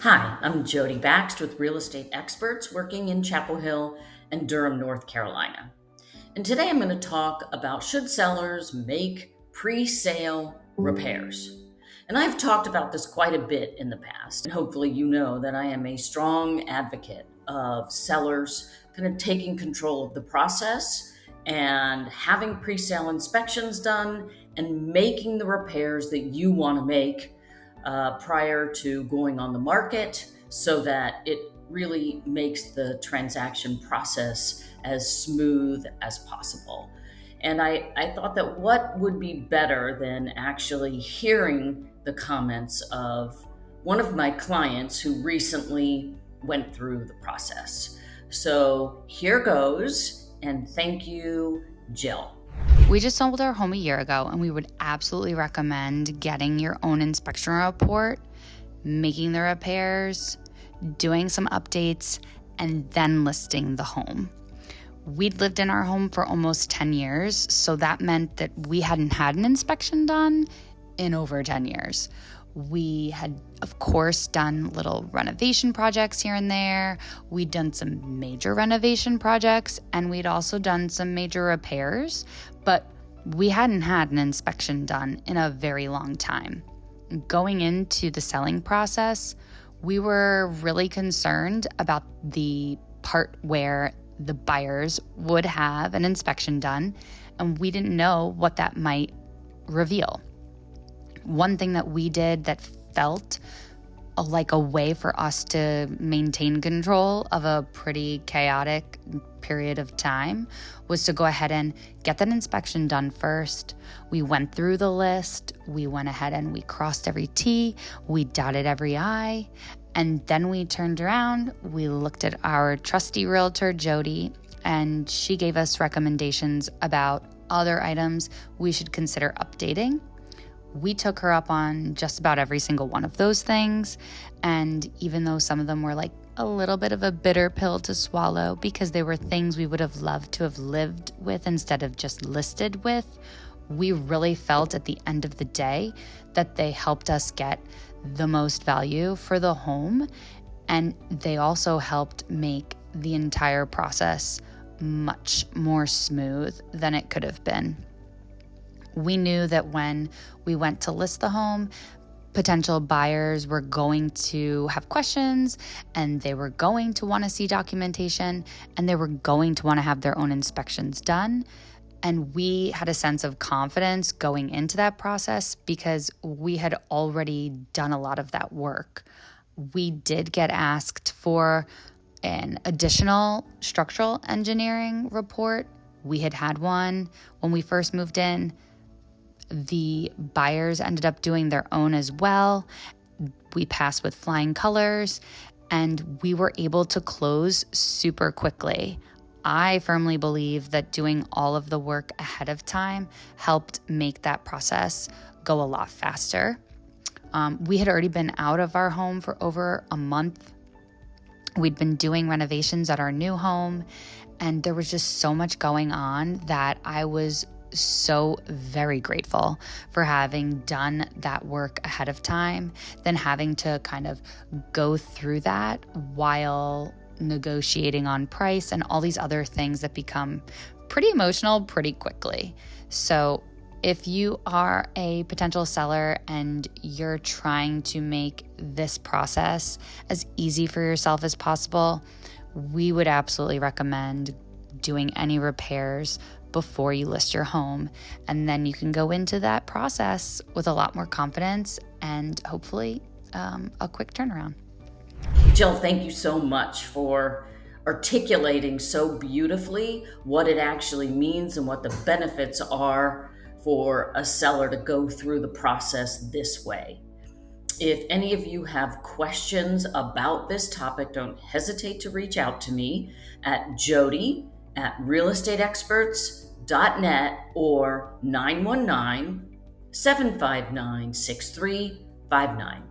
Hi, I'm Jodi Bakst with Real Estate Experts working in Chapel Hill and Durham, North Carolina. And today I'm going to talk about should sellers make pre-sale repairs. And I've talked about this quite a bit in the past. And hopefully you know that I am a strong advocate of sellers kind of taking control of the process and having pre-sale inspections done and making the repairs that you want to make prior to going on the market so that it really makes the transaction process as smooth as possible. And I thought that what would be better than actually hearing the comments of one of my clients who recently went through the process. So here goes, and thank you, Jill. We just sold our home a year ago, and we would absolutely recommend getting your own inspection report, making the repairs, doing some updates, and then listing the home. We'd lived in our home for almost 10 years, so that meant that we hadn't had an inspection done in over 10 years. We had, of course, done little renovation projects here and there. We'd done some major renovation projects, and we'd also done some major repairs, but we hadn't had an inspection done in a very long time. Going into the selling process, we were really concerned about the part where the buyers would have an inspection done, and we didn't know what that might reveal. One thing that we did that felt like a way for us to maintain control of a pretty chaotic period of time was to go ahead and get that inspection done first. We went through the list, we went ahead and we crossed every T, we dotted every I, and then we turned around, we looked at our trusty realtor, Jodi, and she gave us recommendations about other items we should consider updating. We took her up on just about every single one of those things. And even though some of them were like a little bit of a bitter pill to swallow because they were things we would have loved to have lived with instead of just listed with, we really felt at the end of the day that they helped us get the most value for the home. And they also helped make the entire process much more smooth than it could have been. We knew that when we went to list the home, potential buyers were going to have questions, and they were going to want to see documentation, and they were going to want to have their own inspections done. And we had a sense of confidence going into that process because we had already done a lot of that work. We did get asked for an additional structural engineering report. We had one when we first moved in. The buyers ended up doing their own as well. We passed with flying colors, and we were able to close super quickly. I firmly believe that doing all of the work ahead of time helped make that process go a lot faster. We had already been out of our home for over a month. We'd been doing renovations at our new home, and there was just so much going on that I was so very grateful for having done that work ahead of time than having to kind of go through that while negotiating on price and all these other things that become pretty emotional pretty quickly. So if you are a potential seller and you're trying to make this process as easy for yourself as possible, we would absolutely recommend doing any repairs before you list your home. And then you can go into that process with a lot more confidence and hopefully a quick turnaround. Jill, thank you so much for articulating so beautifully what it actually means and what the benefits are for a seller to go through the process this way. If any of you have questions about this topic, don't hesitate to reach out to me at jodi@realestateexperts.net or 919-759-6359.